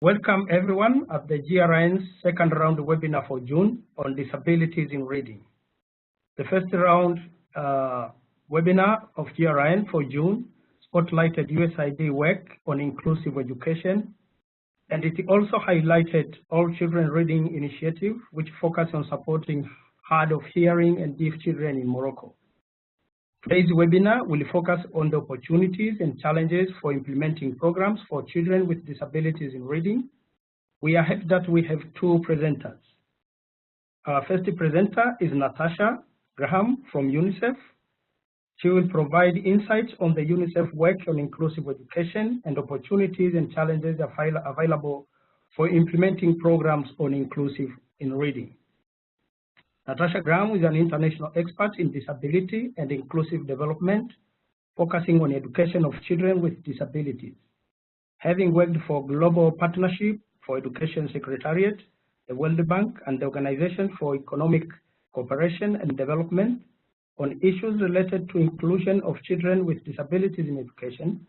Welcome everyone at the GRN's second round webinar for June on disabilities in reading. The first round webinar of GRN for June spotlighted USAID work on inclusive education, and it also highlighted All Children Reading Initiative, which focused on supporting hard of hearing and deaf children in Morocco. Today's webinar will focus on the opportunities and challenges for implementing programs for children with disabilities in reading. We are happy that we have two presenters. Our first presenter is Natasha Graham from UNICEF. She will provide insights on the UNICEF work on inclusive education and opportunities and challenges available for implementing programs on inclusive in reading. Natasha Graham is an international expert in disability and inclusive development, focusing on education of children with disabilities. Having worked for Global Partnership for Education Secretariat, the World Bank, and the Organization for Economic Cooperation and Development on issues related to inclusion of children with disabilities in education,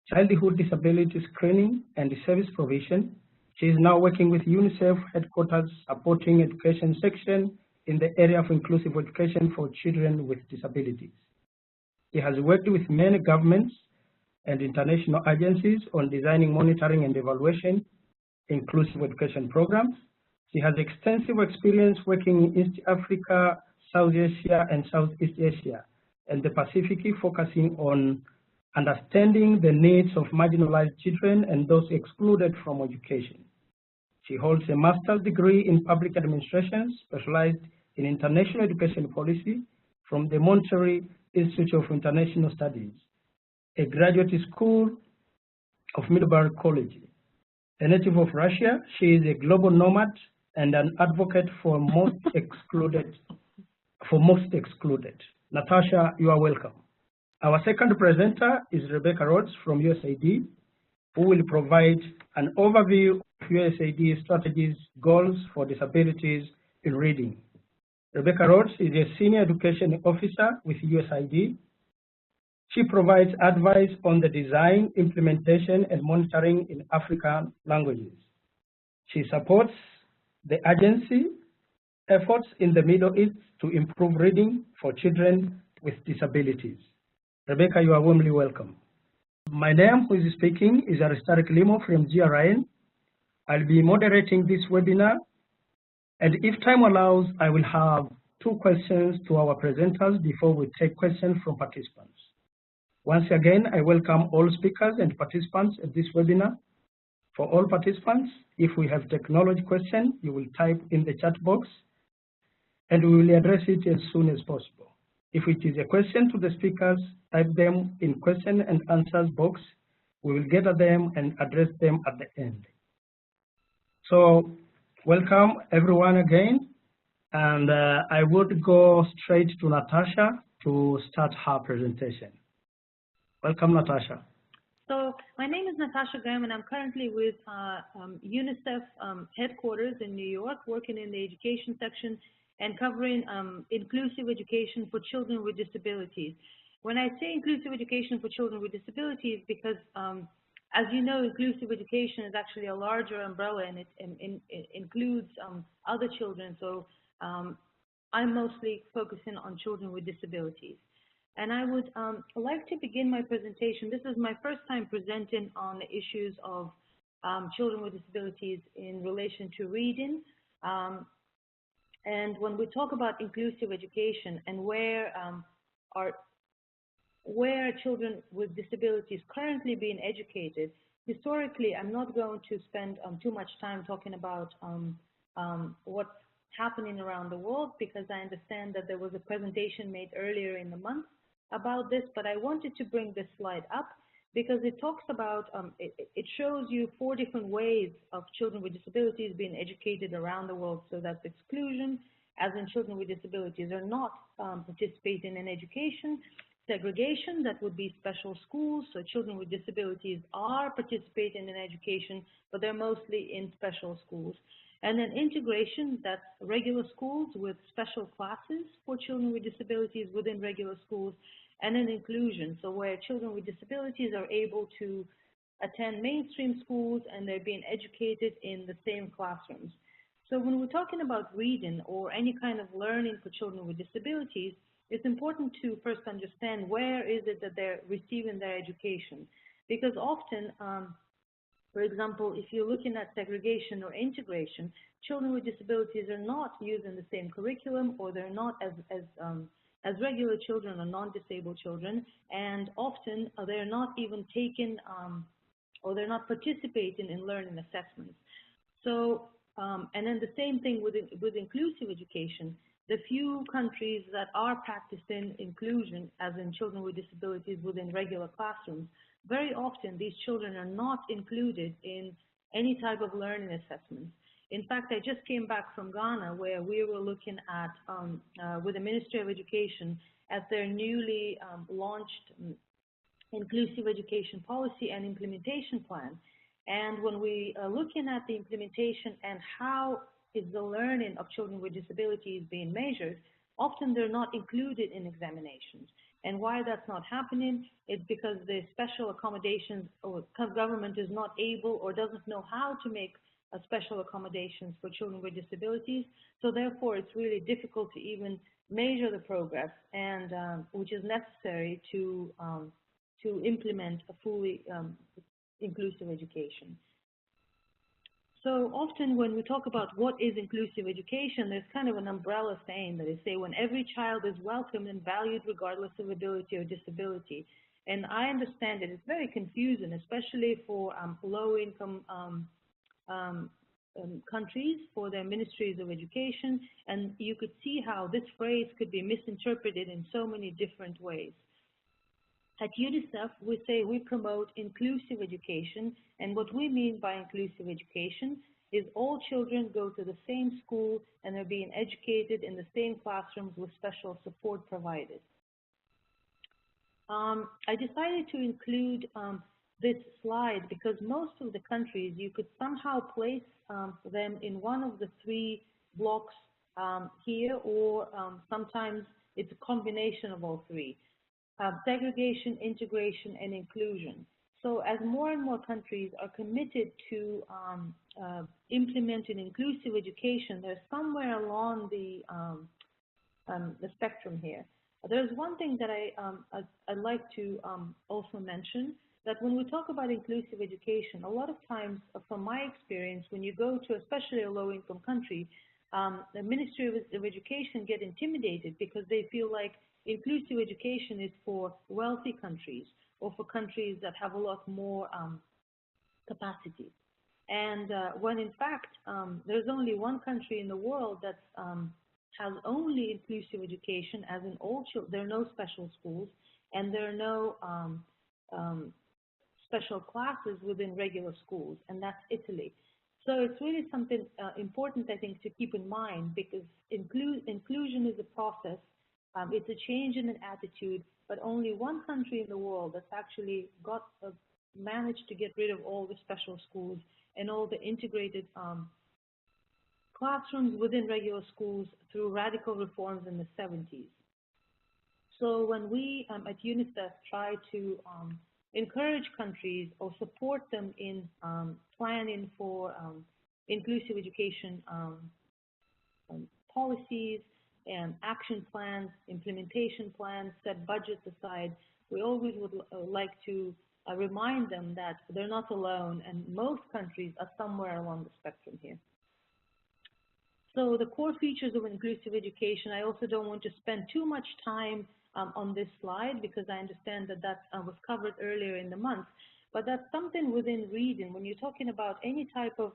childhood disability screening, and service provision, she is now working with UNICEF headquarters supporting education section in the area of inclusive education for children with disabilities. He has worked with many governments and international agencies on designing, monitoring, and evaluation inclusive education programs. She has extensive experience working in East Africa, South Asia, and Southeast Asia, and the Pacific, focusing on understanding the needs of marginalized children and those excluded from education. She holds a master's degree in public administration, specialized in international education policy from the Monterey Institute of International Studies, a graduate school of Middlebury College. A native of Russia, she is a global nomad and an advocate for most excluded. Natasha, you are welcome. Our second presenter is Rebecca Rhodes from USAID, who will provide an overview of USAID strategies, goals for disabilities in reading. Rebecca Rhodes is a senior education officer with USAID. She provides advice on the design, implementation, and monitoring in African languages. She supports the agency efforts in the Middle East to improve reading for children with disabilities. Rebecca, you are warmly welcome. My name, who is speaking, is Aristarick Lyimo from GRN. I'll be moderating this webinar, and if time allows, I will have two questions to our presenters before we take questions from participants. Once again, I welcome all speakers and participants at this webinar. For all participants, if we have technology questions, you will type in the chat box, and we will address it as soon as possible. If it is a question to the speakers, type them in question and answers box. We will gather them and address them at the end. So, welcome everyone again, and I would go straight to Natasha to start her presentation. Welcome, Natasha. So my name is Natasha Graham, and I'm currently with UNICEF headquarters in New York, working in the education section and covering inclusive education for children with disabilities. When I say inclusive education for children with disabilities, because as you know, inclusive education is actually a larger umbrella, and it includes other children. So I'm mostly focusing on children with disabilities. And I would like to begin my presentation. This is my first time presenting on the issues of children with disabilities in relation to reading. And when we talk about inclusive education and where children with disabilities currently being educated, historically, I'm not going to spend too much time talking about what's happening around the world, because I understand that there was a presentation made earlier in the month about this, but I wanted to bring this slide up because it talks about, it shows you 4 different ways of children with disabilities being educated around the world. So that's exclusion, as in children with disabilities are not participating in education. Segregation, that would be special schools. So children with disabilities are participating in education, but they're mostly in special schools. And then integration, that's regular schools with special classes for children with disabilities within regular schools. And then inclusion, so where children with disabilities are able to attend mainstream schools, and they're being educated in the same classrooms. So when we're talking about reading or any kind of learning for children with disabilities, it's important to first understand where is it that they're receiving their education. Because often, for example, if you're looking at segregation or integration, children with disabilities are not using the same curriculum, or they're not as regular children or non-disabled children, and often they're not even taking or they're not participating in learning assessments. So, and then the same thing with inclusive education. The few countries that are practicing inclusion, as in children with disabilities within regular classrooms, very often these children are not included in any type of learning assessments. In fact, I just came back from Ghana, where we were looking at, with the Ministry of Education, at their newly launched inclusive education policy and implementation plan. And when we are looking at the implementation and how is the learning of children with disabilities being measured, often they're not included in examinations. And why that's not happening is because the special accommodations, or government is not able or doesn't know how to make special accommodations for children with disabilities. So therefore, it's really difficult to even measure the progress, and which is necessary to implement a fully inclusive education. So often when we talk about what is inclusive education, there's kind of an umbrella saying that is, say, when every child is welcomed and valued regardless of ability or disability. And I understand that it's very confusing, especially for low-income countries, for their ministries of education. And you could see how this phrase could be misinterpreted in so many different ways. At UNICEF, we say we promote inclusive education, and what we mean by inclusive education is all children go to the same school and are being educated in the same classrooms with special support provided. I decided to include this slide because most of the countries, you could somehow place them in one of the three blocks here, or sometimes it's a combination of all three. Segregation, integration, and inclusion. So as more and more countries are committed to implementing inclusive education, they're somewhere along the spectrum here. There's one thing that I'd like to also mention, that when we talk about inclusive education, a lot of times, from my experience, when you go to especially a low-income country, the Ministry of Education get intimidated because they feel like inclusive education is for wealthy countries or for countries that have a lot more capacity. And when in fact, there's only one country in the world that has only inclusive education, as in all children. There are no special schools, and there are no special classes within regular schools, and that's Italy. So it's really something important, I think, to keep in mind, because inclusion is a process. It's a change in an attitude, but only one country in the world that's actually managed to get rid of all the special schools and all the integrated classrooms within regular schools through radical reforms in the 70s. So when we at UNICEF try to encourage countries or support them in planning for inclusive education policies and action plans, implementation plans, set budgets aside, we always would like to remind them that they're not alone, and most countries are somewhere along the spectrum here. So the core features of inclusive education, I also don't want to spend too much time on this slide, because I understand that that was covered earlier in the month, but that's something within reading. When you're talking about any type of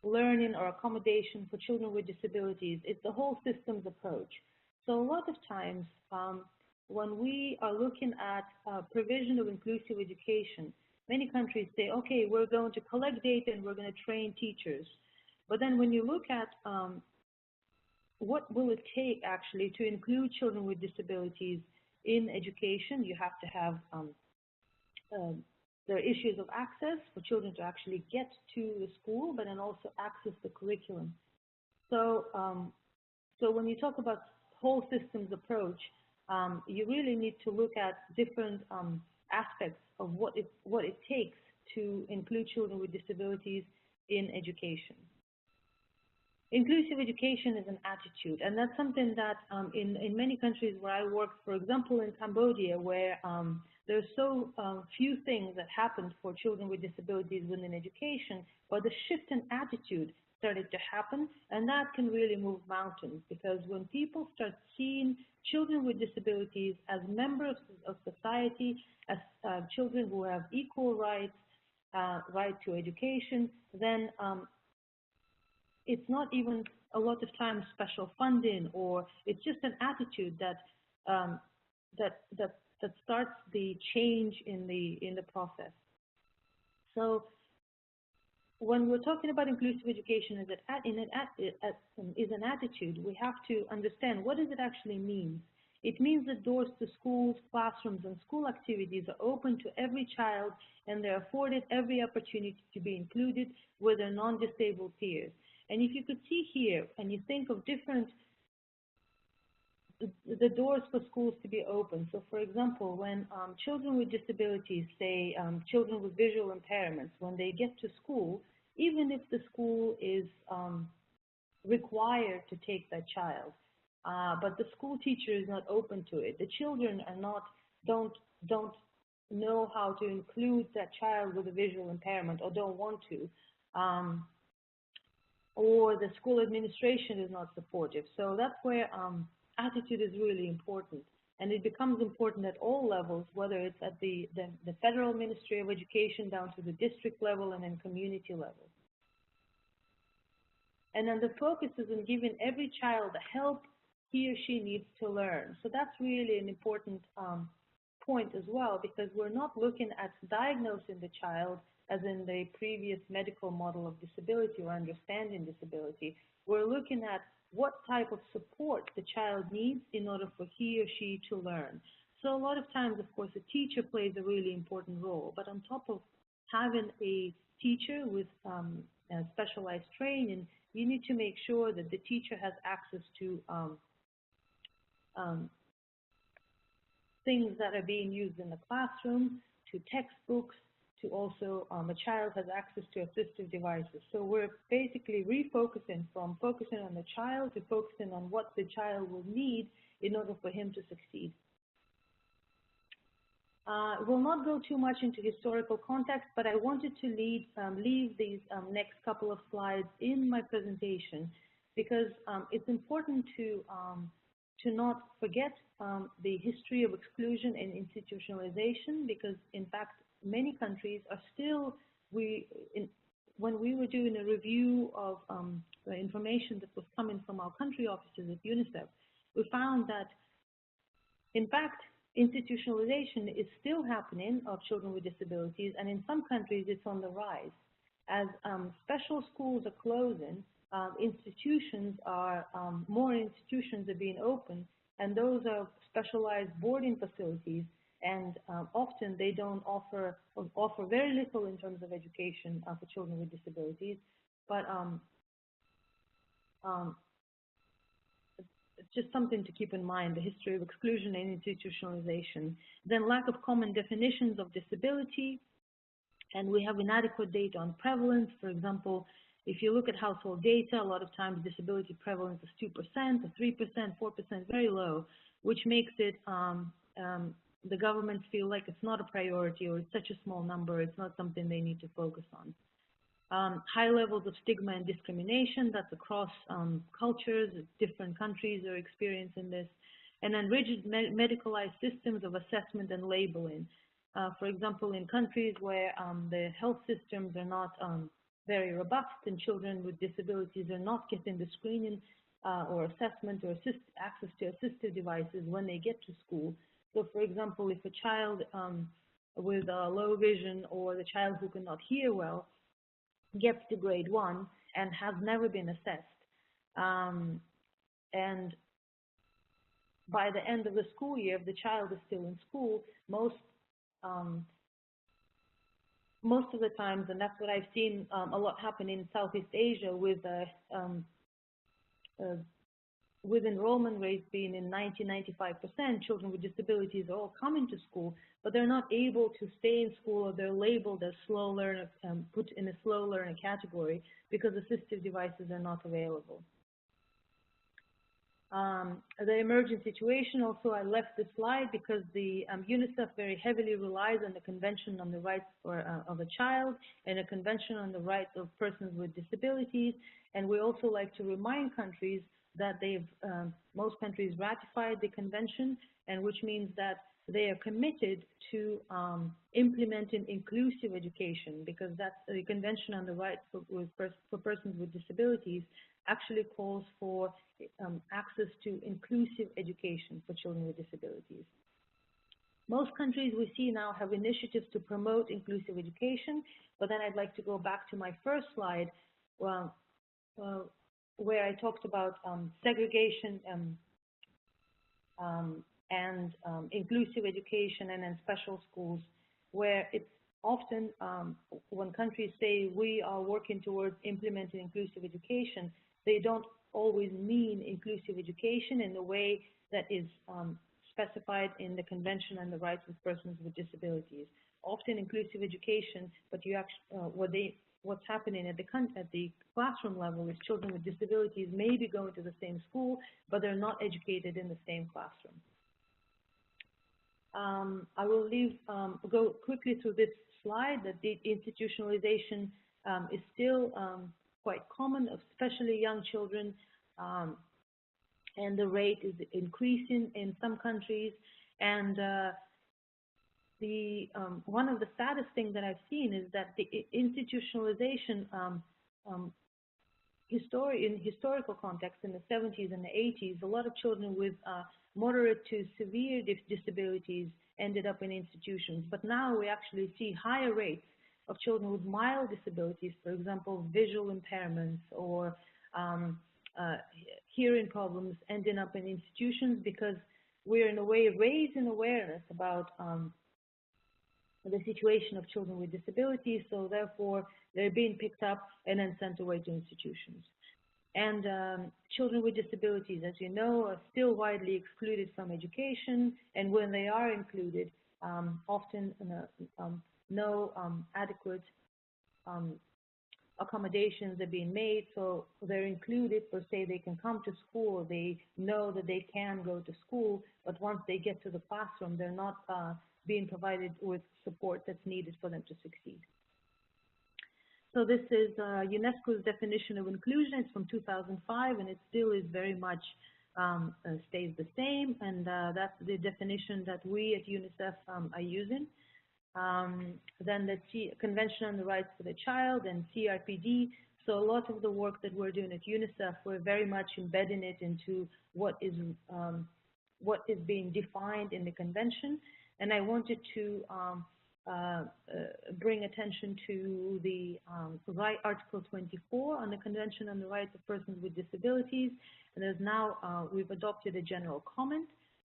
learning or accommodation for children with disabilities, it's the whole systems approach. So a lot of times when we are looking at provision of inclusive education, many countries say, okay, we're going to collect data and we're going to train teachers. But then when you look at what will it take actually to include children with disabilities in education, you have to have there are issues of access for children to actually get to the school, but then also access the curriculum. So, so when you talk about whole systems approach, you really need to look at different aspects of what it takes to include children with disabilities in education. Inclusive education is an attitude, and that's something that in many countries where I work, for example, in Cambodia, where there's so few things that happened for children with disabilities within education, but the shift in attitude started to happen, and that can really move mountains, because when people start seeing children with disabilities as members of society, as children who have equal rights, right to education, then it's not even a lot of times special funding, or it's just an attitude that that starts the change in the process. So when we're talking about inclusive education is an attitude, we have to understand, what does it actually mean? It means that doors to schools, classrooms, and school activities are open to every child, and they're afforded every opportunity to be included with their non-disabled peers. And if you could see here, and you think of the doors for schools to be open. So for example, when children with disabilities, say children with visual impairments, when they get to school, even if the school is required to take that child, but the school teacher is not open to it, the children are not, don't know how to include that child with a visual impairment, or don't want to, or the school administration is not supportive. So that's where attitude is really important, and it becomes important at all levels, whether it's at the Federal Ministry of Education down to the district level and then community level. And then the focus is on giving every child the help he or she needs to learn. So that's really an important point as well, because we're not looking at diagnosing the child as in the previous medical model of disability or understanding disability. We're looking at what type of support the child needs in order for he or she to learn. So a lot of times, of course, a teacher plays a really important role, but on top of having a teacher with specialized training, you need to make sure that the teacher has access to things that are being used in the classroom, to textbooks, to also a child has access to assistive devices. So we're basically refocusing from focusing on the child to focusing on what the child will need in order for him to succeed. We'll not go too much into historical context, but I wanted to leave these next couple of slides in my presentation, because it's important to not forget the history of exclusion and institutionalization, because in fact many countries are still, when we were doing a review of the information that was coming from our country offices at UNICEF, we found that in fact institutionalization is still happening of children with disabilities, and in some countries it's on the rise. As special schools are closing, more institutions are being opened, and those are specialized boarding facilities, and often they don't offer very little in terms of education for children with disabilities, but just something to keep in mind, the history of exclusion and institutionalization. Then lack of common definitions of disability, and we have inadequate data on prevalence. For example, if you look at household data, a lot of times disability prevalence is 2%, or 3%, 4%, very low, which makes it, the governments feel like it's not a priority, or it's such a small number, it's not something they need to focus on. High levels of stigma and discrimination, that's across cultures, different countries are experiencing this. And then rigid medicalized systems of assessment and labeling. For example, in countries where the health systems are not very robust, and children with disabilities are not getting the screening or assessment or access to assistive devices when they get to school. So for example, if a child with low vision, or the child who cannot hear well, gets to grade 1 and has never been assessed, and by the end of the school year, if the child is still in school, most of the times, and that's what I've seen a lot happen in Southeast Asia with with enrollment rates being in 90–95%, children with disabilities are all coming to school, but they're not able to stay in school, or they're labeled as slow learner, put in a slow learner category because assistive devices are not available. The emergent situation, also I left this slide because the UNICEF very heavily relies on the Convention on the Rights of a Child and a Convention on the Rights of Persons with Disabilities, and we also like to remind countries that most countries ratified the convention, and which means that they are committed to implementing inclusive education, because that's the Convention on the Rights for Persons with Disabilities actually calls for access to inclusive education for children with disabilities. Most countries we see now have initiatives to promote inclusive education, but then I'd like to go back to my first slide, where I talked about segregation and inclusive education, and then special schools, where it's often when countries say we are working towards implementing inclusive education, they don't always mean inclusive education in the way that is specified in the Convention on the Rights of Persons with Disabilities. Often inclusive education, but you actually, what's happening at the classroom level is children with disabilities may be going to the same school, but they're not educated in the same classroom. I will go quickly through this slide, that the institutionalization is still quite common, especially young children, and the rate is increasing in some countries. And one of the saddest things that I've seen is that the institutionalization in historical context, in the 70s and the 80s, a lot of children with moderate to severe disabilities ended up in institutions. But now we actually see higher rates of children with mild disabilities, for example, visual impairments or hearing problems, ending up in institutions, because we're in a way raising awareness about the situation of children with disabilities, so therefore they're being picked up and then sent away to institutions. And children with disabilities, as you know, are still widely excluded from education, and when they are included, often no adequate accommodations are being made, so they're included per se. They can come to school, they know that they can go to school, but once they get to the classroom, they're not being provided with support that's needed for them to succeed. So this is UNESCO's definition of inclusion. It's from 2005, and it still is very much stays the same, and that's the definition that we at UNICEF are using. Then the Convention on the Rights of the Child and CRPD. So a lot of the work that we're doing at UNICEF, we're very much embedding it into what is being defined in the convention. And I wanted to bring attention to the Article 24 on the Convention on the Rights of Persons with Disabilities. And there's now, we've adopted a general comment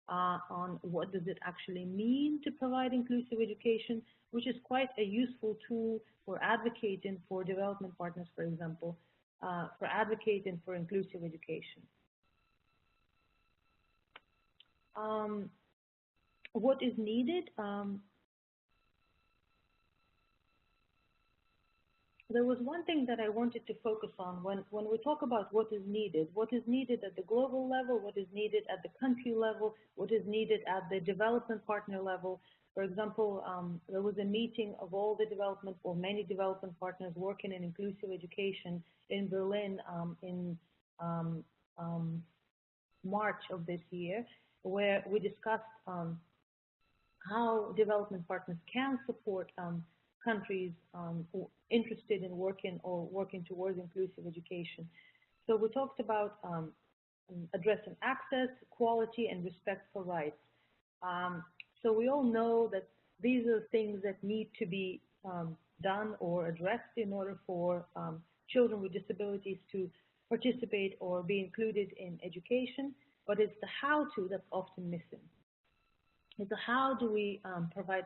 on what does it actually mean to provide inclusive education, which is quite a useful tool for advocating for development partners, for example, for advocating for inclusive education. What is needed? There was one thing that I wanted to focus on when we talk about what is needed at the global level, what is needed at the country level, what is needed at the development partner level. For example, there was a meeting of all the development, or many development partners working in inclusive education in Berlin in March of this year, where we discussed how development partners can support countries interested in working towards inclusive education. So we talked about addressing access, quality, and respect for rights. So we all know that these are things that need to be done or addressed in order for children with disabilities to participate or be included in education, but it's the how-to that's often missing. It's the how do we provide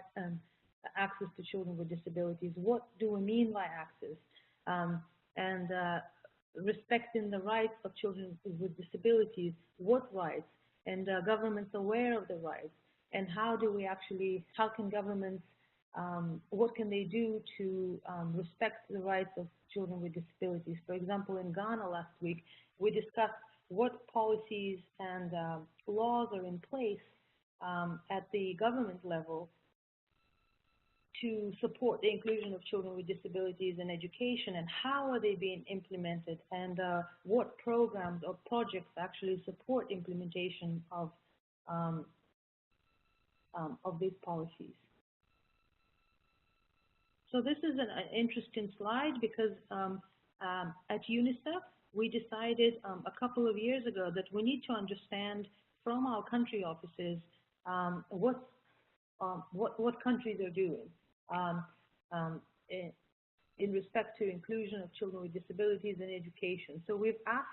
access to children with disabilities? What do we mean by access? And respecting the rights of children with disabilities, what rights, and governments aware of the rights, and how can governments, what can they do to respect the rights of children with disabilities? For example, in Ghana last week, we discussed what policies and laws are in place at the government level to support the inclusion of children with disabilities in education, and how are they being implemented, and what programs or projects actually support implementation of these policies. So this is an interesting slide because at UNICEF, we decided a couple of years ago that we need to understand from our country offices what countries are doing in respect to inclusion of children with disabilities in education. So we've asked,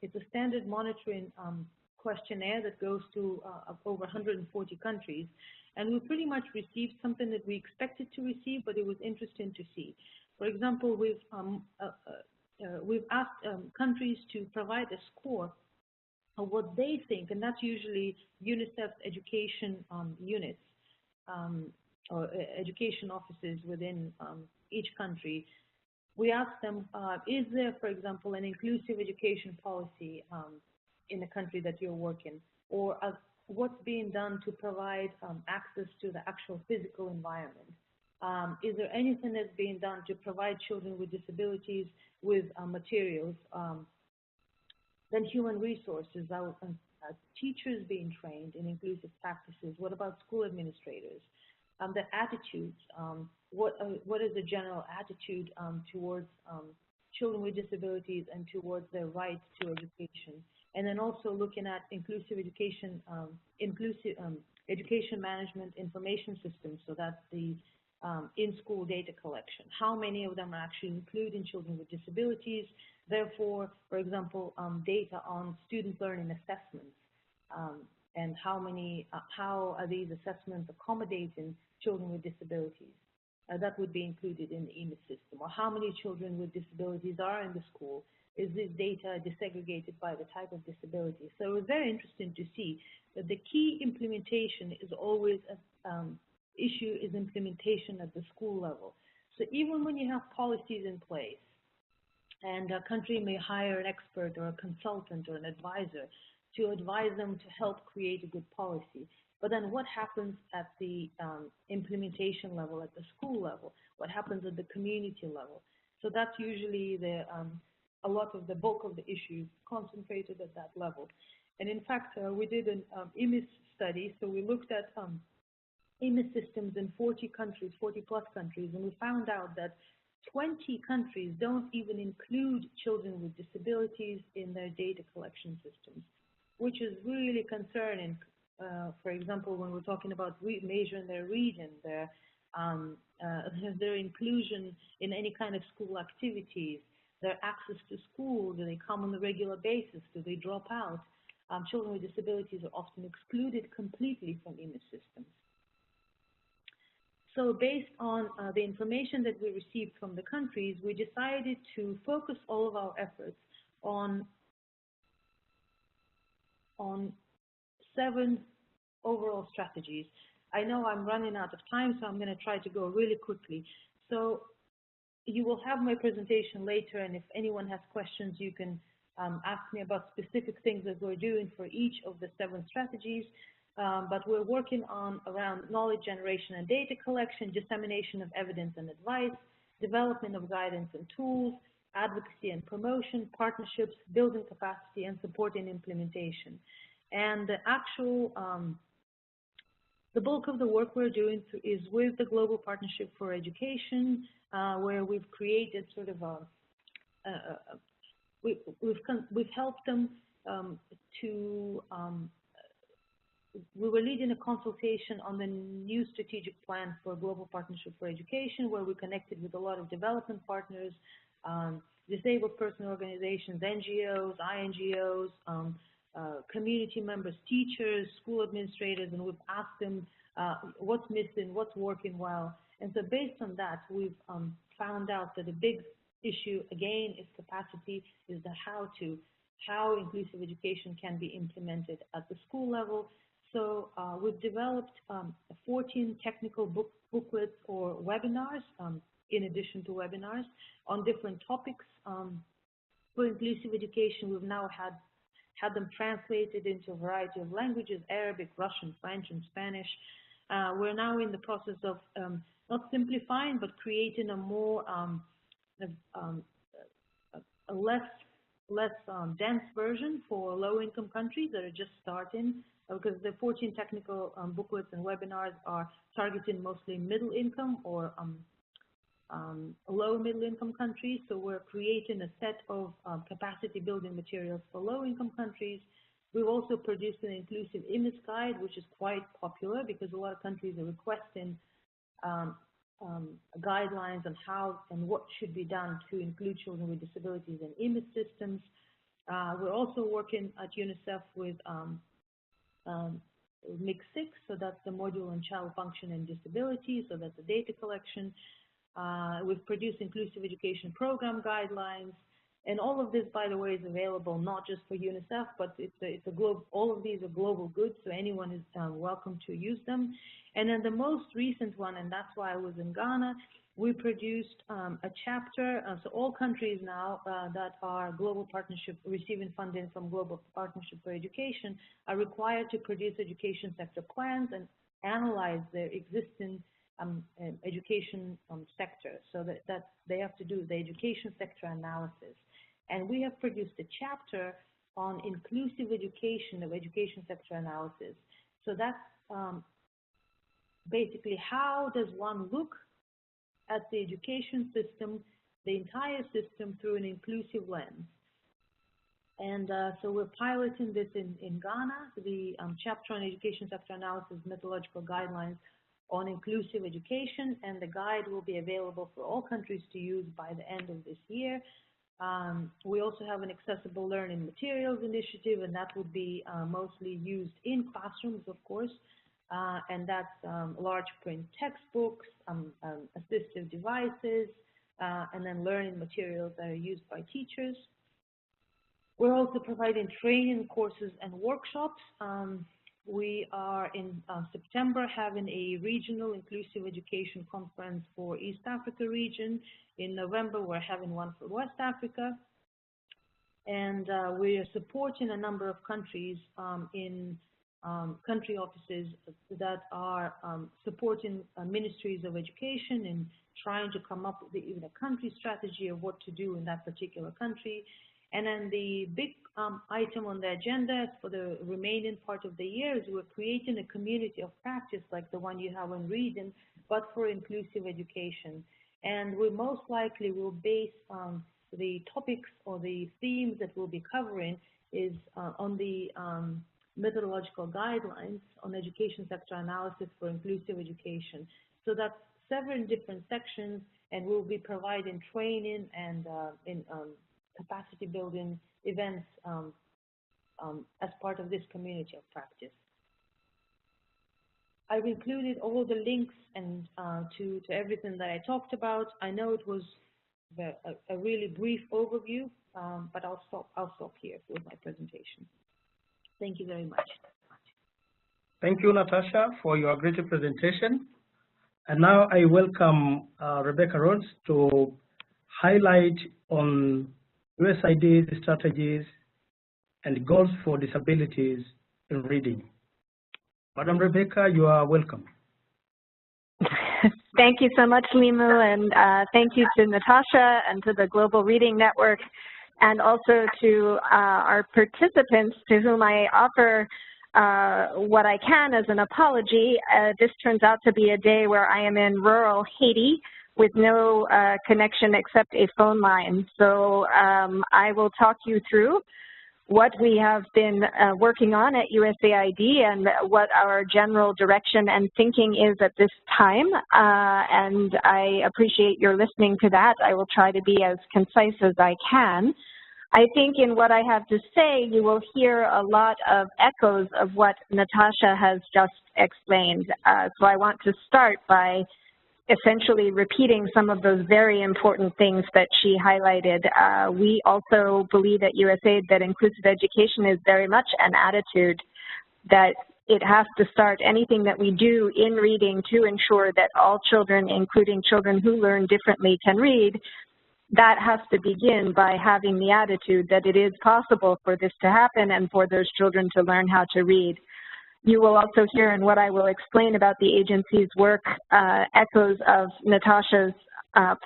it's a standard monitoring questionnaire that goes to over 140 countries, and we pretty much received something that we expected to receive, but it was interesting to see. For example, we've asked countries to provide a score of what they think, and that's usually UNICEF's education units or education offices within each country. We asked them, is there, for example, an inclusive education policy in the country that you're working, or what's being done to provide access to the actual physical environment? Is there anything that's being done to provide children with disabilities with materials? Then human resources, teachers being trained in inclusive practices. What about school administrators? The attitudes, what is the general attitude towards children with disabilities and towards their right to education? And then also looking at inclusive education, education management information systems, so that's the in-school data collection. How many of them are actually including children with disabilities? Therefore, for example, data on student learning assessments, and how are these assessments accommodating children with disabilities? That would be included in the EMIS system. Or how many children with disabilities are in the school? Is this data disaggregated by the type of disability? So it was very interesting to see that the key implementation is always issue is implementation at the school level. So even when you have policies in place, and a country may hire an expert or a consultant or an advisor to advise them to help create a good policy, but then what happens at the implementation level, at the school level? What happens at the community level? So that's usually a lot of the bulk of the issues concentrated at that level. And in fact, we did an EMIS study, so we looked at EMIS systems in 40 countries, 40+ countries, and we found out that 20 countries don't even include children with disabilities in their data collection systems, which is really concerning. For example, when we're talking about measuring their reading, their inclusion in any kind of school activities, their access to school, do they come on a regular basis, do they drop out? Children with disabilities are often excluded completely from EMIS systems. So based on the information that we received from the countries, we decided to focus all of our efforts on 7 overall strategies. I know I'm running out of time, so I'm going to try to go really quickly. So you will have my presentation later, and if anyone has questions, you can ask me about specific things that we're doing for each of the 7 strategies. But we're working on around knowledge generation and data collection, dissemination of evidence and advice, development of guidance and tools, advocacy and promotion, partnerships, building capacity, and supporting implementation. And the actual, the bulk of the work we're doing is with the Global Partnership for Education, where we've created sort of we've helped them to we were leading a consultation on the new strategic plan for Global Partnership for Education, where we connected with a lot of development partners, disabled person organizations, NGOs, INGOs, community members, teachers, school administrators, and we've asked them what's missing, what's working well. And so based on that, we've found out that a big issue, again, is capacity, is the how inclusive education can be implemented at the school level. So we've developed 14 technical booklets or webinars, in addition to webinars, on different topics. For inclusive education, we've now had them translated into a variety of languages: Arabic, Russian, French, and Spanish. We're now in the process of not simplifying, but creating a more a less dense version for low-income countries that are just starting, because the 14 technical booklets and webinars are targeting mostly middle-income or low middle-income countries. So we're creating a set of capacity-building materials for low-income countries. We've also produced an inclusive image guide, which is quite popular because a lot of countries are requesting guidelines on how and what should be done to include children with disabilities in image systems. We're also working at UNICEF with Mix 6, so that's the module on child function and disability, so that's the data collection. We've produced inclusive education program guidelines, and all of this, by the way, is available not just for UNICEF, but it's a global. All of these are global goods, so anyone is welcome to use them. And then the most recent one, and that's why I was in Ghana, we produced a chapter. So all countries now that are global partnership, receiving funding from Global Partnership for Education, are required to produce education sector plans and analyze their existing education sector. So that they have to do the education sector analysis. And we have produced a chapter on inclusive education of education sector analysis. So that's basically how does one look at the education system, the entire system, through an inclusive lens. And so we're piloting this in Ghana, the chapter on education sector analysis, methodological guidelines on inclusive education, and the guide will be available for all countries to use by the end of this year. We also have an accessible learning materials initiative, and that would be mostly used in classrooms, of course, and that's large print textbooks, assistive devices, and then learning materials that are used by teachers. We're also providing training courses and workshops. We are in September having a regional inclusive education conference for East Africa region. In November, we're having one for West Africa. And we are supporting a number of countries in country offices that are supporting ministries of education and trying to come up with even a country strategy of what to do in that particular country. And then the big item on the agenda for the remaining part of the year is we're creating a community of practice like the one you have on reading, but for inclusive education. And we most likely will base the topics or the themes that we'll be covering is on the methodological guidelines on education sector analysis for inclusive education. So that's several different sections, and we'll be providing training and capacity building events as part of this community of practice. I've included all the links and to everything that I talked about. I know it was a really brief overview, but I'll stop here with my presentation. Thank you very much. Thank you, Natasha, for your great presentation. And now I welcome Rebecca Rhodes to highlight on USAID strategies and goals for disabilities in reading. Madam Rebecca, you are welcome. Thank you so much, Lyimo, and thank you to Natasha and to the Global Reading Network, and also to our participants, to whom I offer what I can as an apology. This turns out to be a day where I am in rural Haiti with no connection except a phone line. So I will talk you through what we have been working on at USAID and what our general direction and thinking is at this time. And I appreciate your listening to that. I will try to be as concise as I can. I think in what I have to say, you will hear a lot of echoes of what Natasha has just explained. So I want to start by essentially repeating some of those very important things that she highlighted. We also believe at USAID that inclusive education is very much an attitude, that it has to start anything that we do in reading to ensure that all children, including children who learn differently, can read. That has to begin by having the attitude that it is possible for this to happen and for those children to learn how to read. You will also hear in what I will explain about the agency's work echoes of Natasha's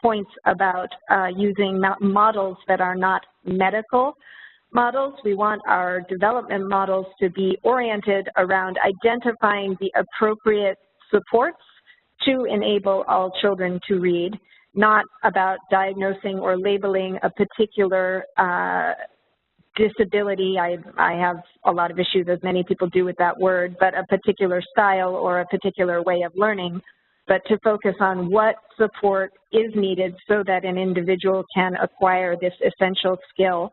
points about using models that are not medical models. We want our development models to be oriented around identifying the appropriate supports to enable all children to read, not about diagnosing or labeling a particular disability. I have a lot of issues, as many people do with that word, but a particular style or a particular way of learning, but to focus on what support is needed so that an individual can acquire this essential skill.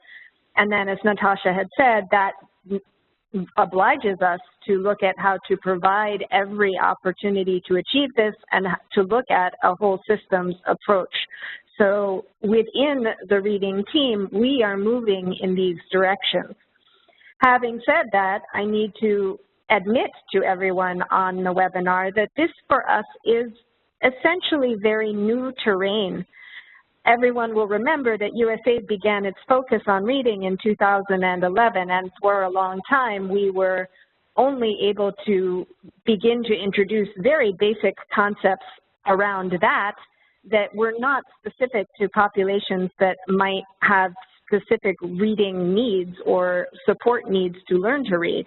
And then, as Natasha had said, that obliges us to look at how to provide every opportunity to achieve this and to look at a whole systems approach. So within the reading team, we are moving in these directions. Having said that, I need to admit to everyone on the webinar that this for us is essentially very new terrain. Everyone will remember that USAID began its focus on reading in 2011, and for a long time we were only able to begin to introduce very basic concepts around that were not specific to populations that might have specific reading needs or support needs to learn to read.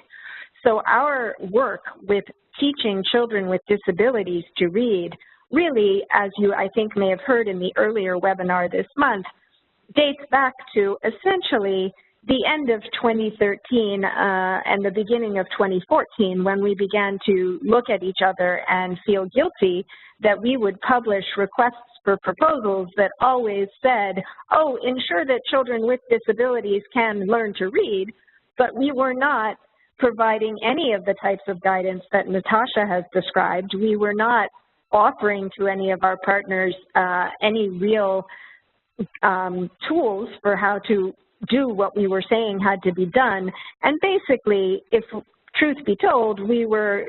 So our work with teaching children with disabilities to read really, as you I think may have heard in the earlier webinar this month, dates back to essentially the end of 2013 and the beginning of 2014, when we began to look at each other and feel guilty that we would publish requests for proposals that always said, oh, ensure that children with disabilities can learn to read, but we were not providing any of the types of guidance that Natasha has described. We were not offering to any of our partners any real tools for how to do what we were saying had to be done. And basically, if truth be told, we were,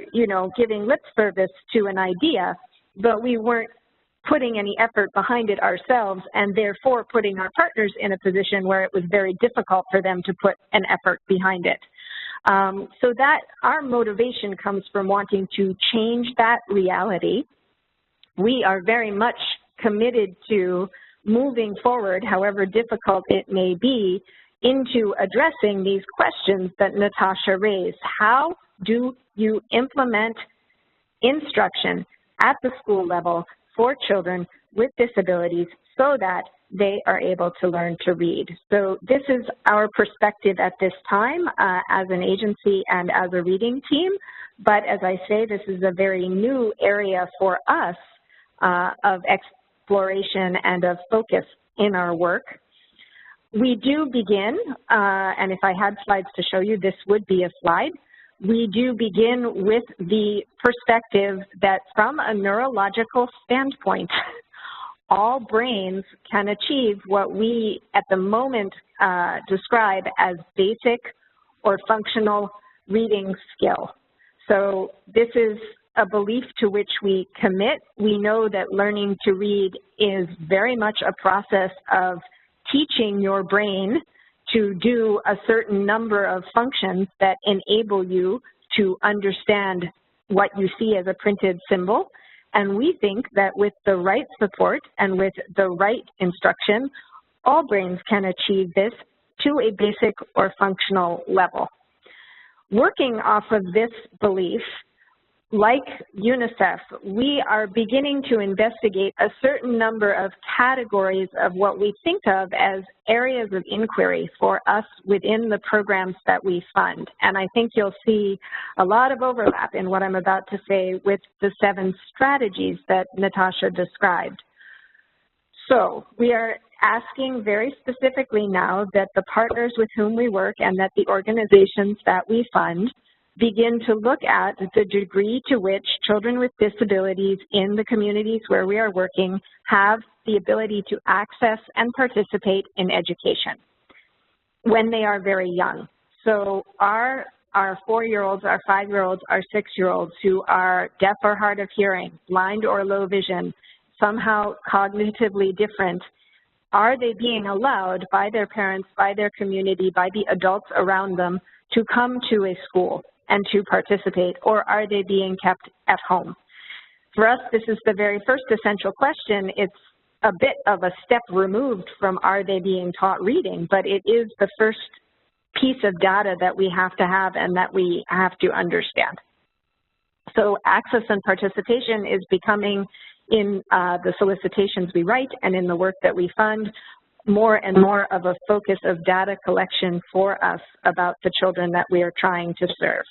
giving lip service to an idea, but we weren't putting any effort behind it ourselves, and therefore putting our partners in a position where it was very difficult for them to put an effort behind it. So that our motivation comes from wanting to change that reality. We are very much committed to moving forward, however difficult it may be, into addressing these questions that Natasha raised. How do you implement instruction at the school level for children with disabilities so that they are able to learn to read? So this is our perspective at this time as an agency and as a reading team. But as I say, this is a very new area for us of exploration and of focus in our work. We do begin, and if I had slides to show you, this would be a slide. We do begin with the perspective that from a neurological standpoint, all brains can achieve what we at the moment describe as basic or functional reading skill. So this is a belief to which we commit. We know that learning to read is very much a process of teaching your brain to do a certain number of functions that enable you to understand what you see as a printed symbol. And we think that with the right support and with the right instruction, all brains can achieve this to a basic or functional level. Working off of this belief, like UNICEF, we are beginning to investigate a certain number of categories of what we think of as areas of inquiry for us within the programs that we fund. And I think you'll see a lot of overlap in what I'm about to say with the 7 strategies that Natasha described. So we are asking very specifically now that the partners with whom we work and that the organizations that we fund begin to look at the degree to which children with disabilities in the communities where we are working have the ability to access and participate in education when they are very young. So our 4-year-olds, our 5-year-olds, our 6-year-olds who are deaf or hard of hearing, blind or low vision, somehow cognitively different, are they being allowed by their parents, by their community, by the adults around them to come to a school and to participate, or are they being kept at home? For us, this is the very first essential question. It's a bit of a step removed from are they being taught reading, but it is the first piece of data that we have to have and that we have to understand. So access and participation is becoming, in the solicitations we write and in the work that we fund, more and more of a focus of data collection for us about the children that we are trying to serve.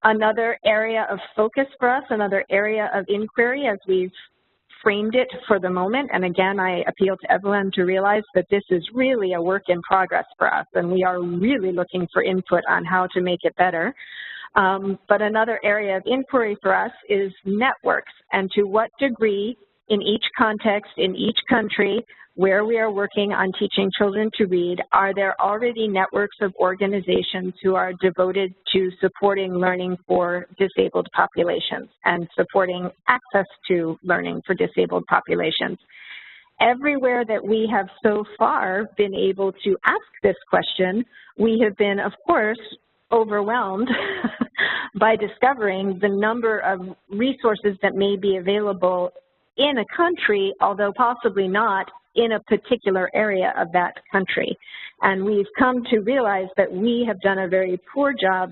Another area of focus for us, another area of inquiry as we've framed it for the moment, and again, I appeal to Evelyn to realize that this is really a work in progress for us, and we are really looking for input on how to make it better. But another area of inquiry for us is networks, and to what degree in each context, in each country, where we are working on teaching children to read, are there already networks of organizations who are devoted to supporting learning for disabled populations and supporting access to learning for disabled populations? Everywhere that we have so far been able to ask this question, we have been, of course, overwhelmed by discovering the number of resources that may be available in a country, although possibly not in a particular area of that country. And we've come to realize that we have done a very poor job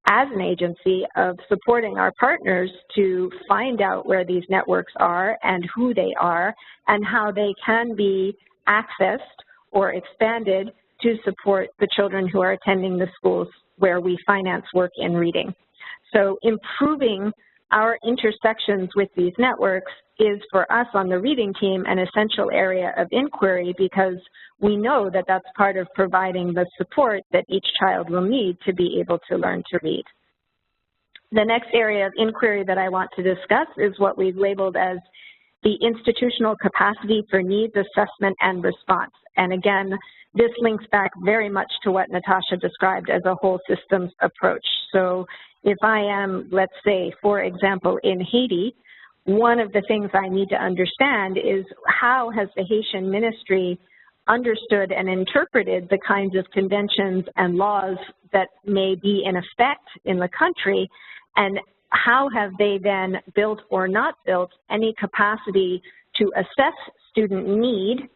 as an agency of supporting our partners to find out where these networks are and who they are and how they can be accessed or expanded to support the children who are attending the schools where we finance work in reading. So improving our intersections with these networks is for us on the reading team an essential area of inquiry because we know that that's part of providing the support that each child will need to be able to learn to read. The next area of inquiry that I want to discuss is what we've labeled as the institutional capacity for needs assessment and response. And again, this links back very much to what Natasha described as a whole systems approach. So if I am, let's say, for example, in Haiti, one of the things I need to understand is how has the Haitian ministry understood and interpreted the kinds of conventions and laws that may be in effect in the country, and how have they then built or not built any capacity to assess student need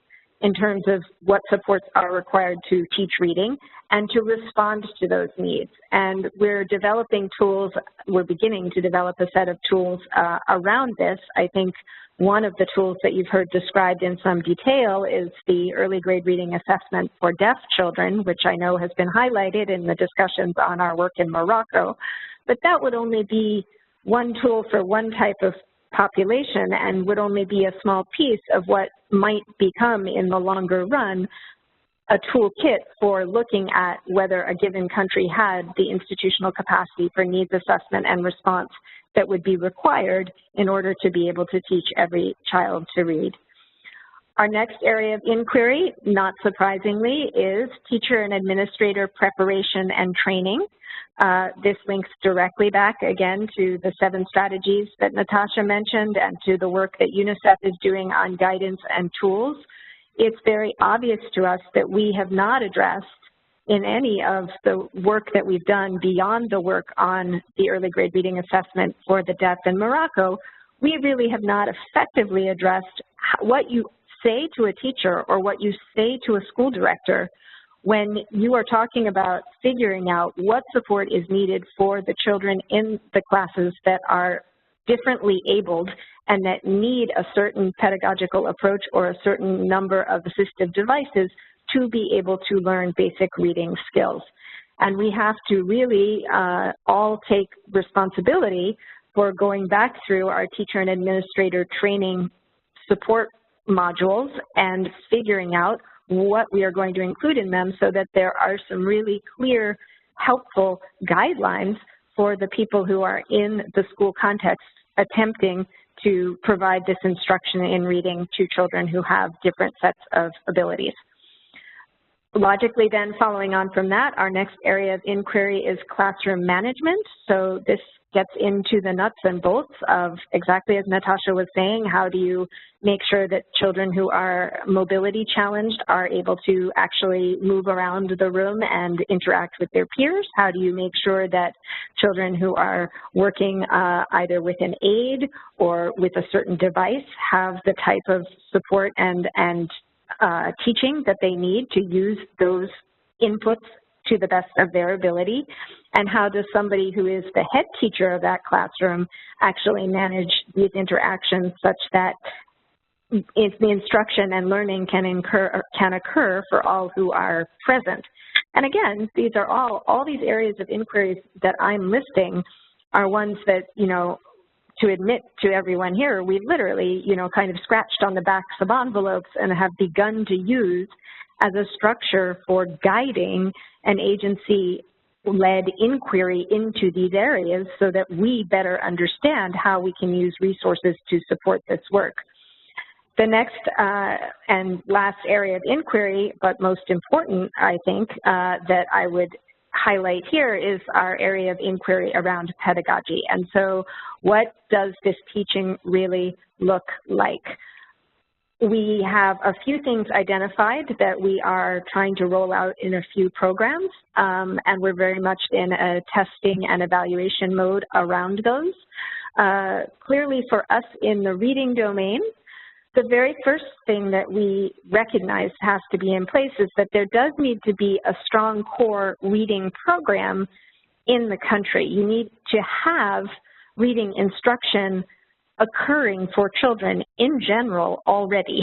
in terms of what supports are required to teach reading and to respond to those needs. And we're developing tools, we're beginning to develop a set of tools around this. I think one of the tools that you've heard described in some detail is the early grade reading assessment for deaf children, which I know has been highlighted in the discussions on our work in Morocco. But that would only be one tool for one type of population and would only be a small piece of what might become in the longer run a toolkit for looking at whether a given country had the institutional capacity for needs assessment and response that would be required in order to be able to teach every child to read. Our next area of inquiry, not surprisingly, is teacher and administrator preparation and training. This links directly back again to the 7 strategies that Natasha mentioned and to the work that UNICEF is doing on guidance and tools. It's very obvious to us that we have not addressed in any of the work that we've done beyond the work on the early grade reading assessment for the deaf in Morocco, we really have not effectively addressed what you say to a teacher or what you say to a school director when you are talking about figuring out what support is needed for the children in the classes that are differently abled and that need a certain pedagogical approach or a certain number of assistive devices to be able to learn basic reading skills. And we have to really all take responsibility for going back through our teacher and administrator training support modules and figuring out what we are going to include in them so that there are some really clear, helpful guidelines for the people who are in the school context attempting to provide this instruction in reading to children who have different sets of abilities. Logically then, following on from that, our next area of inquiry is classroom management. So this gets into the nuts and bolts of exactly as Natasha was saying, how do you make sure that children who are mobility challenged are able to actually move around the room and interact with their peers? How do you make sure that children who are working either with an aid or with a certain device have the type of support and teaching that they need to use those inputs to the best of their ability? And how does somebody who is the head teacher of that classroom actually manage these interactions such that the instruction and learning can occur for all who are present? And again, these are all these areas of inquiries that I'm listing are ones that, you know, to admit to everyone here, we've literally, you know, kind of scratched on the backs of envelopes and have begun to use as a structure for guiding an agency-led inquiry into these areas so that we better understand how we can use resources to support this work. The next and last area of inquiry, but most important, I think, that I would highlight here is our area of inquiry around pedagogy. And so what does this teaching really look like? We have a few things identified that we are trying to roll out in a few programs, and we're very much in a testing and evaluation mode around those. Clearly for us in the reading domain, the very first thing that we recognize has to be in place is that there does need to be a strong core reading program in the country. You need to have reading instruction occurring for children in general already.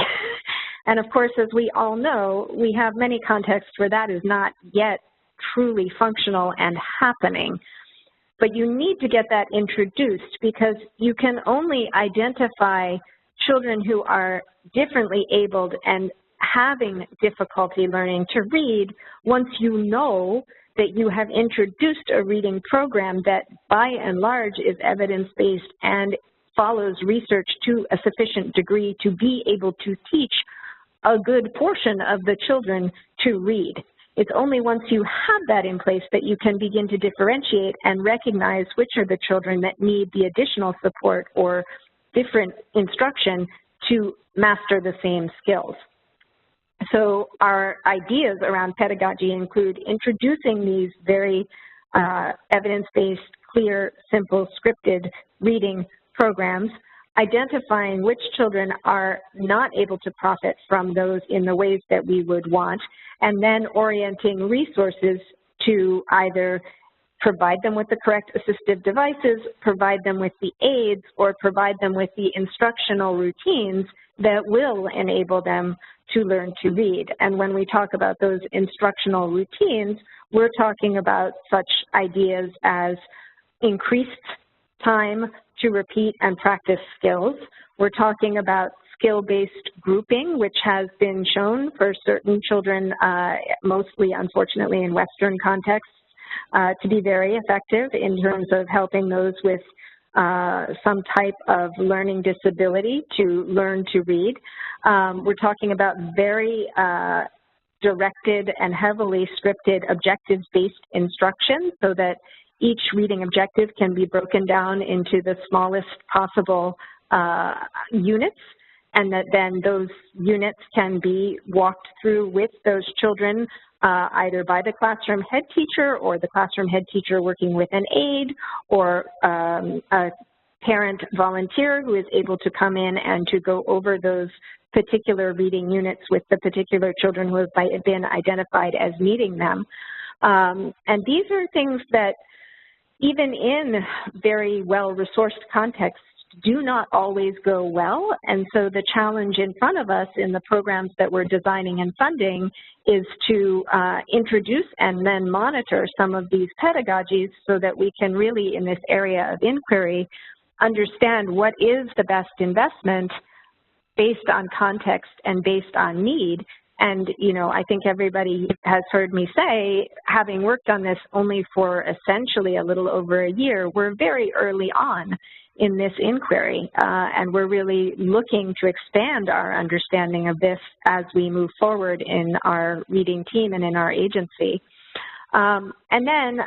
And of course, as we all know, we have many contexts where that is not yet truly functional and happening. But you need to get that introduced because you can only identify children who are differently abled and having difficulty learning to read once you know that you have introduced a reading program that by and large is evidence-based and follows research to a sufficient degree to be able to teach a good portion of the children to read. It's only once you have that in place that you can begin to differentiate and recognize which are the children that need the additional support or different instruction to master the same skills. So our ideas around pedagogy include introducing these very evidence-based, clear, simple, scripted reading programs, identifying which children are not able to profit from those in the ways that we would want, and then orienting resources to either provide them with the correct assistive devices, provide them with the aids, or provide them with the instructional routines that will enable them to learn to read. And when we talk about those instructional routines, we're talking about such ideas as increased time to repeat and practice skills. We're talking about skill-based grouping, which has been shown for certain children, mostly unfortunately in Western contexts, to be very effective in terms of helping those with some type of learning disability to learn to read. We're talking about very directed and heavily scripted objectives-based instruction so that each reading objective can be broken down into the smallest possible units, and that then those units can be walked through with those children either by the classroom head teacher or the classroom head teacher working with an aide or a parent volunteer who is able to come in and to go over those particular reading units with the particular children who have been identified as needing them. And these are things that even in very well-resourced contexts do not always go well, and so the challenge in front of us in the programs that we're designing and funding is to introduce and then monitor some of these pedagogies so that we can really, in this area of inquiry, understand what is the best investment based on context and based on need And, you know, I think everybody has heard me say, having worked on this only for essentially a little over a year, we're very early on in this inquiry, and we're really looking to expand our understanding of this as we move forward in our reading team and in our agency. And then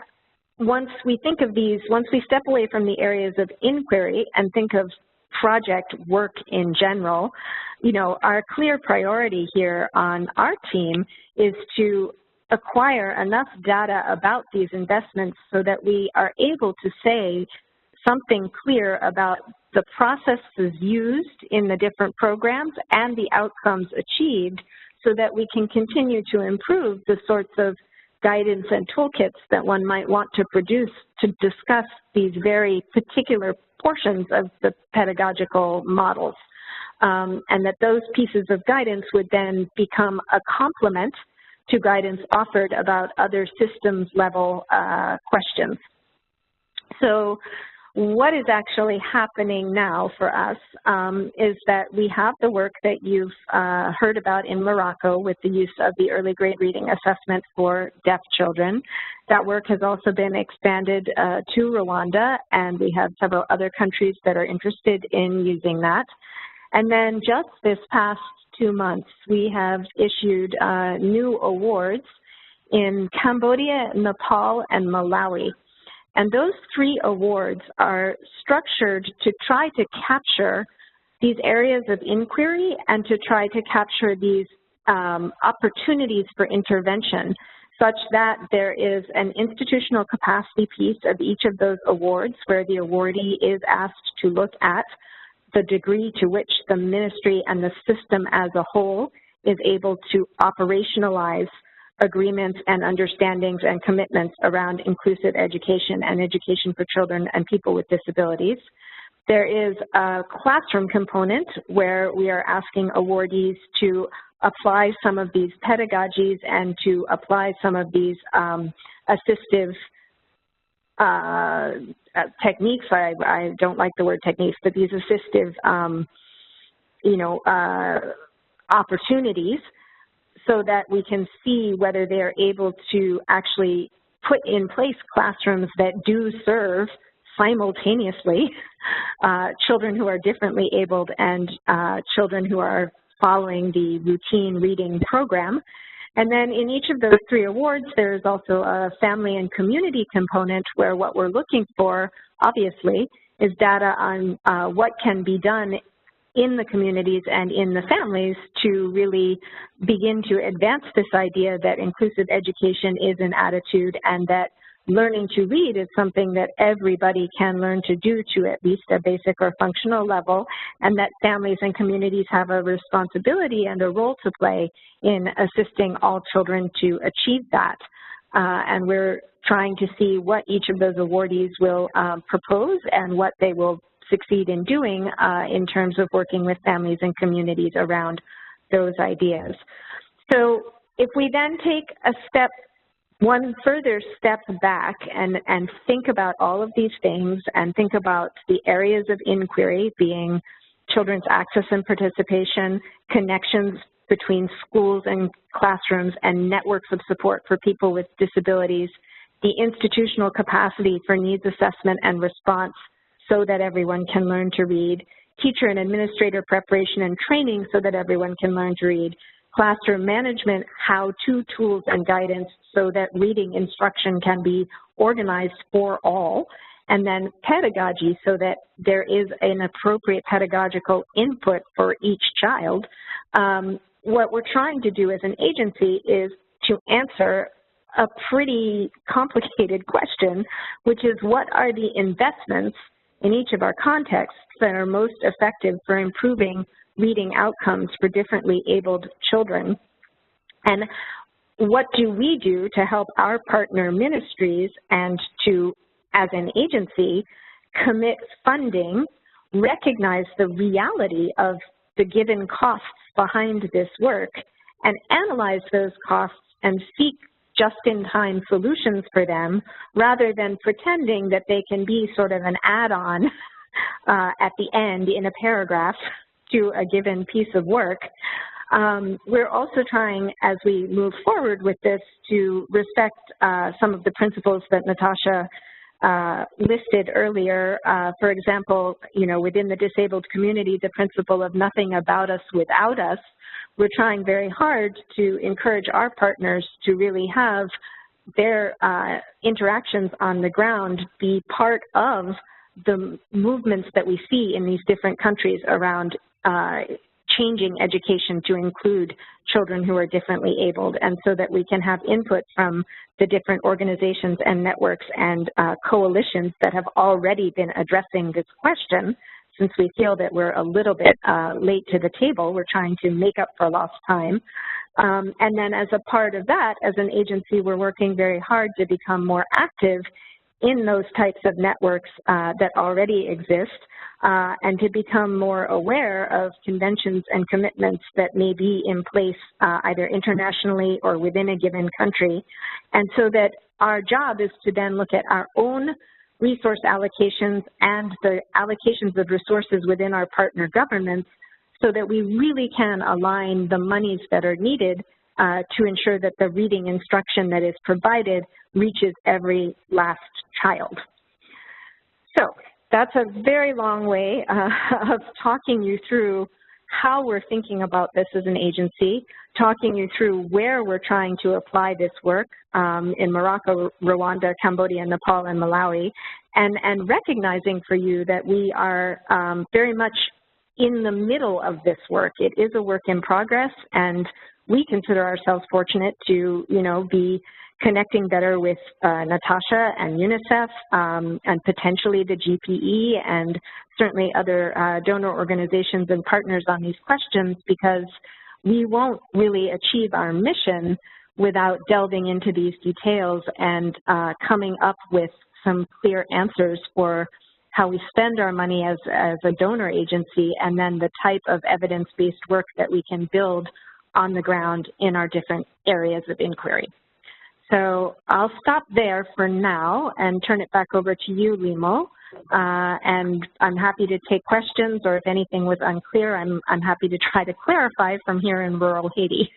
once we think of these, once we step away from the areas of inquiry and think of project work in general, you know, our clear priority here on our team is to acquire enough data about these investments so that we are able to say something clear about the processes used in the different programs and the outcomes achieved so that we can continue to improve the sorts of guidance and toolkits that one might want to produce to discuss these very particular portions of the pedagogical models. And that those pieces of guidance would then become a complement to guidance offered about other systems level questions. So what is actually happening now for us is that we have the work that you've heard about in Morocco with the use of the early grade reading assessment for deaf children. That work has also been expanded to Rwanda, and we have several other countries that are interested in using that. And then just this past 2 months, we have issued new awards in Cambodia, Nepal, and Malawi. And those 3 awards are structured to try to capture these areas of inquiry and to try to capture these opportunities for intervention, such that there is an institutional capacity piece of each of those awards where the awardee is asked to look at the degree to which the ministry and the system as a whole is able to operationalize agreements and understandings and commitments around inclusive education and education for children and people with disabilities. There is a classroom component where we are asking awardees to apply some of these pedagogies and to apply some of these assistive techniques. I don't like the word techniques, but these assistive, opportunities, so that we can see whether they are able to actually put in place classrooms that do serve simultaneously children who are differently abled and children who are following the routine reading program. And then in each of those 3 awards, there is also a family and community component where what we're looking for, obviously, is data on what can be done in the communities and in the families to really begin to advance this idea that inclusive education is an attitude and that learning to read is something that everybody can learn to do to at least a basic or functional level, and that families and communities have a responsibility and a role to play in assisting all children to achieve that. And we're trying to see what each of those awardees will propose and what they will succeed in doing in terms of working with families and communities around those ideas. So if we then take one further step back and think about all of these things and think about the areas of inquiry being children's access and participation, connections between schools and classrooms and networks of support for people with disabilities, the institutional capacity for needs assessment and response so that everyone can learn to read, teacher and administrator preparation and training so that everyone can learn to read, classroom management, how-to tools and guidance so that reading instruction can be organized for all, and then pedagogy so that there is an appropriate pedagogical input for each child. What we're trying to do as an agency is to answer a pretty complicated question, which is what are the investments in each of our contexts that are most effective for improving reading outcomes for differently abled children? And what do we do to help our partner ministries and to, as an agency, commit funding, recognize the reality of the given costs behind this work, and analyze those costs and seek just-in-time solutions for them, rather than pretending that they can be sort of an add-on at the end in a paragraph to a given piece of work. We're also trying, as we move forward with this, to respect some of the principles that Natasha listed earlier. For example, within the disabled community, the principle of nothing about us without us. We're trying very hard to encourage our partners to really have their interactions on the ground be part of the movements that we see in these different countries around changing education to include children who are differently abled, and so that we can have input from the different organizations and networks and coalitions that have already been addressing this question. Since we feel that we're a little bit late to the table, we're trying to make up for lost time. And then as a part of that, as an agency, we're working very hard to become more active in those types of networks that already exist, and to become more aware of conventions and commitments that may be in place either internationally or within a given country. And so that our job is to then look at our own resource allocations and the allocations of resources within our partner governments, so that we really can align the monies that are needed to ensure that the reading instruction that is provided reaches every last child. So that's a very long way of talking you through how we're thinking about this as an agency, talking you through where we're trying to apply this work in Morocco, Rwanda, Cambodia, Nepal, and Malawi, and recognizing for you that we are very much in the middle of this work. It is a work in progress, and we consider ourselves fortunate to, be connecting better with Natasha and UNICEF and potentially the GPE and certainly other donor organizations and partners on these questions, because we won't really achieve our mission without delving into these details and coming up with some clear answers for how we spend our money as a donor agency, and then the type of evidence-based work that we can build on the ground in our different areas of inquiry. So I'll stop there for now and turn it back over to you, Lyimo. And I'm happy to take questions, or if anything was unclear, I'm happy to try to clarify from here in rural Haiti.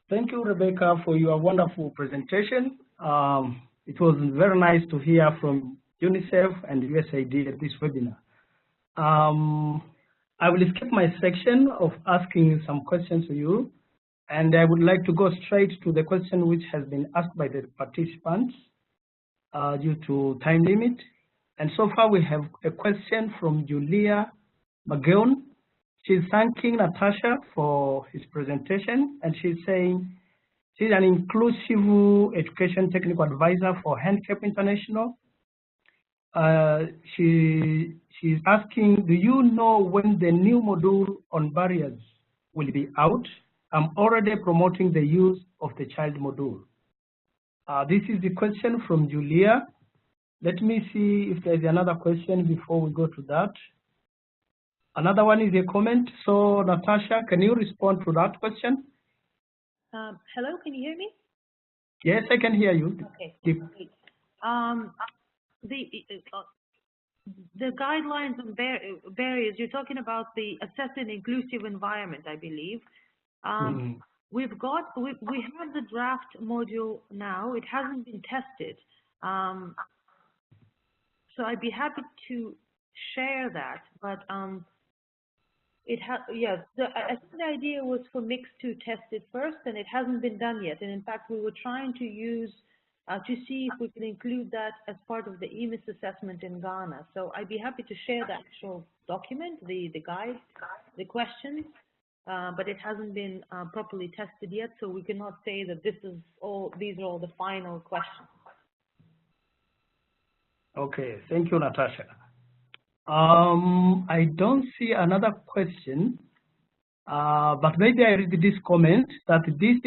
Thank you, Rebecca, for your wonderful presentation. It was very nice to hear from UNICEF and USAID at this webinar. I will skip my section of asking some questions to you, and I would like to go straight to the question which has been asked by the participants due to time limit. And so far we have a question from Julia McGowan. She's thanking Natasha for his presentation, and she's saying she's an inclusive education technical advisor for Handicap International. She's asking, do you know when the new module on barriers will be out? I'm already promoting the use of the child module. This is the question from Julia. Let me see if there's another question before we go to that. Another one is a comment. So Natasha, can you respond to that question? Hello, can you hear me? Yes, I can hear you. Okay, great. The guidelines on barriers, you're talking about the assessed and inclusive environment, I believe. We have the draft module now. It hasn't been tested. So I'd be happy to share that, but yes, I think the idea was for MIX to test it first, and it hasn't been done yet. And in fact, we were trying to use to see if we can include that as part of the EMIS assessment in Ghana. So I'd be happy to share the actual document, the guide, the questions, but it hasn't been properly tested yet, so we cannot say that these are all the final questions. Okay, thank you, Natasha. I don't see another question, but maybe I read this comment that this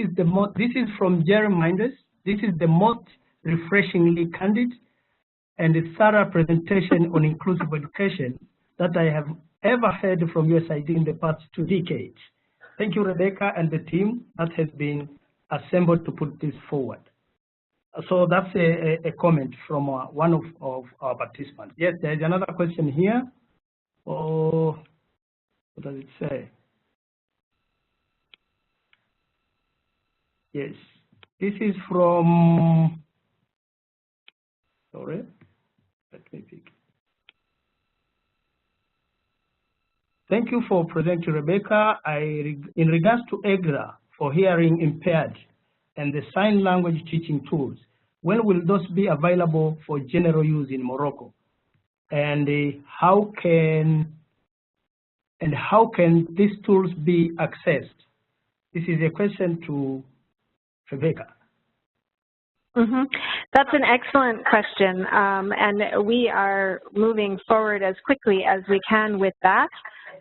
is from Jerry Minders. This is the most refreshingly candid and thorough presentation on inclusive education that I have ever heard from USAID in the past 2 decades. Thank you, Rebecca, and the team that has been assembled to put this forward. So that's a comment from one of our participants. Yes, there is another question here. Oh, what does it say? Yes, this is from, sorry, let me pick. Thank you for presenting, Rebecca. In regards to EGRA for hearing impaired and the sign language teaching tools, when will those be available for general use in Morocco? And how can these tools be accessed? This is a question to Rebecca. That's an excellent question, and we are moving forward as quickly as we can with that.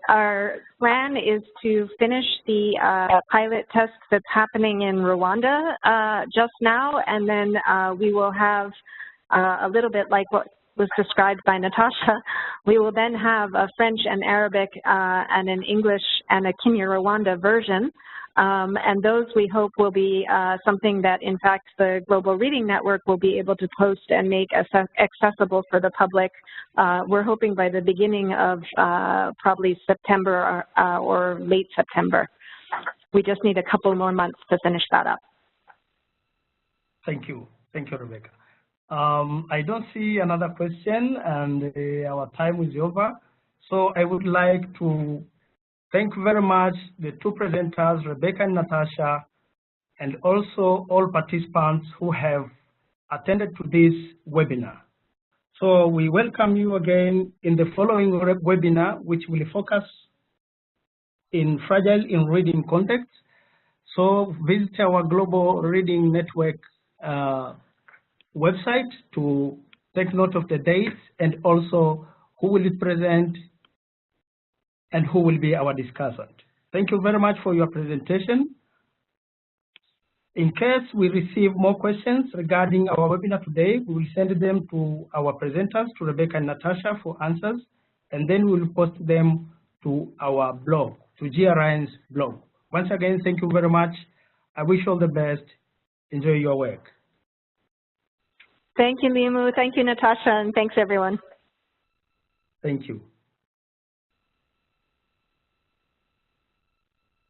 Our plan is to finish the pilot test that's happening in Rwanda just now, and then we will have a little bit like what was described by Natasha. We will then have a French and Arabic and an English and a Kinyarwanda version. And those we hope will be something that, in fact, the Global Reading Network will be able to post and make accessible for the public. We're hoping by the beginning of probably September or late September. We just need a couple more months to finish that up. Thank you. Thank you, Rebecca. I don't see another question, and our time is over. So I would like to thank very much the two presenters, Rebecca and Natasha, and also all participants who have attended to this webinar. So we welcome you again in the following webinar, which will focus in fragile in reading context. So visit our Global Reading Network website to take note of the dates and also who will present and who will be our discussant. Thank you very much for your presentation. In case we receive more questions regarding our webinar today, we will send them to our presenters, to Rebecca and Natasha, for answers, and then we will post them to our blog, to GRIN's blog. Once again, thank you very much. I wish you all the best. Enjoy your work. Thank you, Lyimo. Thank you, Natasha, and thanks, everyone. Thank you.